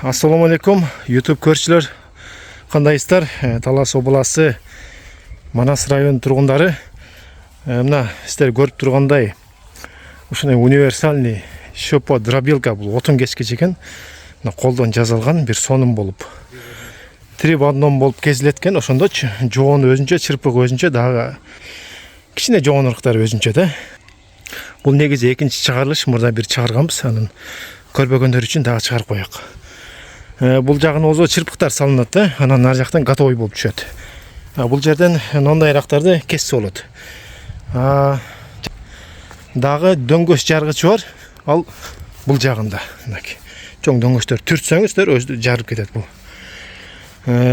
Assalamu alaikum YouTube көршілер, қандайсыздар? Талас облысы Манас район тұрғындары. Мына сіздер көріп тұрғандай, ушундай универсальный шөпо дробилка, бұл отын кескіч екен. Қолдан жазылған бір соным болып. 3 в 1 болып кезілеткен, ошондо жоон өзүнчө, чырпык өзүнчө, дагы кичине жоонуруктар өзүнчө да. Бұл негизи экинчи чыгарылыш, мурда бир чыгарганбыз, анын көрбөгөндөр үчүн дагы чыгарып коёк. Бұл жағын озо чырпыктар салынат да, анан ар жактан готовый болуп түшөт. Бұл жерден ондайрактарды кессе болот. Дагы дөңгөч жаргычы бар, ал бұл жагында. Чоң дөңгөчтөр түртсөңүздөр өзү жарып кетет бул.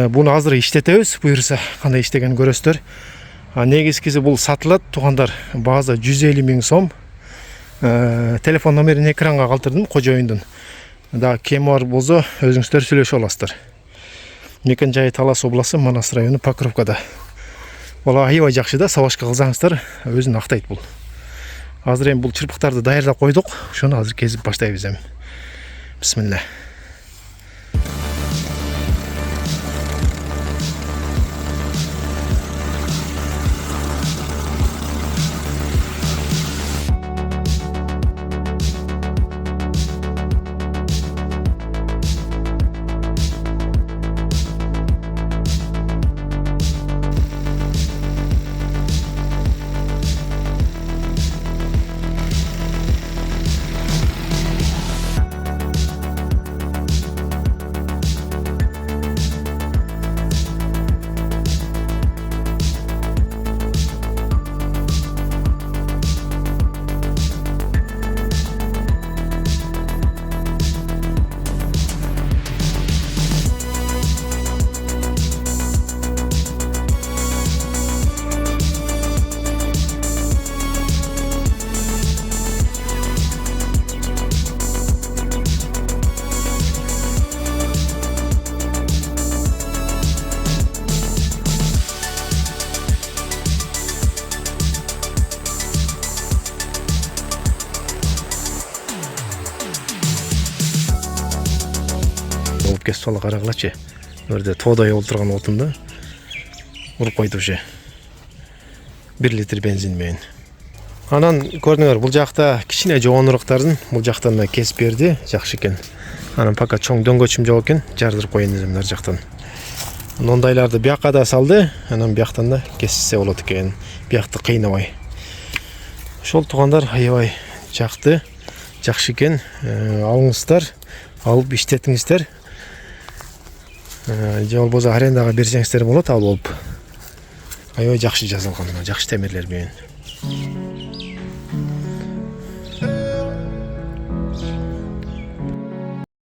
Буну азыр иштетебиз, буюрса кандай иштеген көрөсүздөр. Негизгиси бул сатылат, туугандар, бааза 150 000 сом. Телефон номерин экранга калтырдым, кожоюндун. Да, кем бар болсо өзүңүздөр сүйлөшө аласыздар. Мекен жайы Талас обласы, Манас району, Покровкада. Бала аябай жакшы да, сабашка кылсаңыздар, өзүн актайт бул. Азыр эми бул чырпыктарды даярдап койдук, ошону азыр кезип баштайбыз эми. Бисмилла. Кес сола карагылачы. Өрдө тоодай олтурган отунду уруп койду уже. 1 литр бензин менен. Анан көрдүңөр, бул жакта кичине жоонуруктарын бул жактан кесип берди, жакшы экен. Анан пока чоң дөңгөчүм жок экен, жардырып коеюн дедим нар жактан. Ондайларды бияка да салды, анан бияктан да кессе болот экен. Биякты кыйнабай. Ошол туугандар аябай жакты, жакшы экен. Алыңыздар, алып иштетиңиздер. Же болбосо арендага берсеңиздер болот, ал болуп. Аябай жакшы жазылган, жакшы темирлер менен.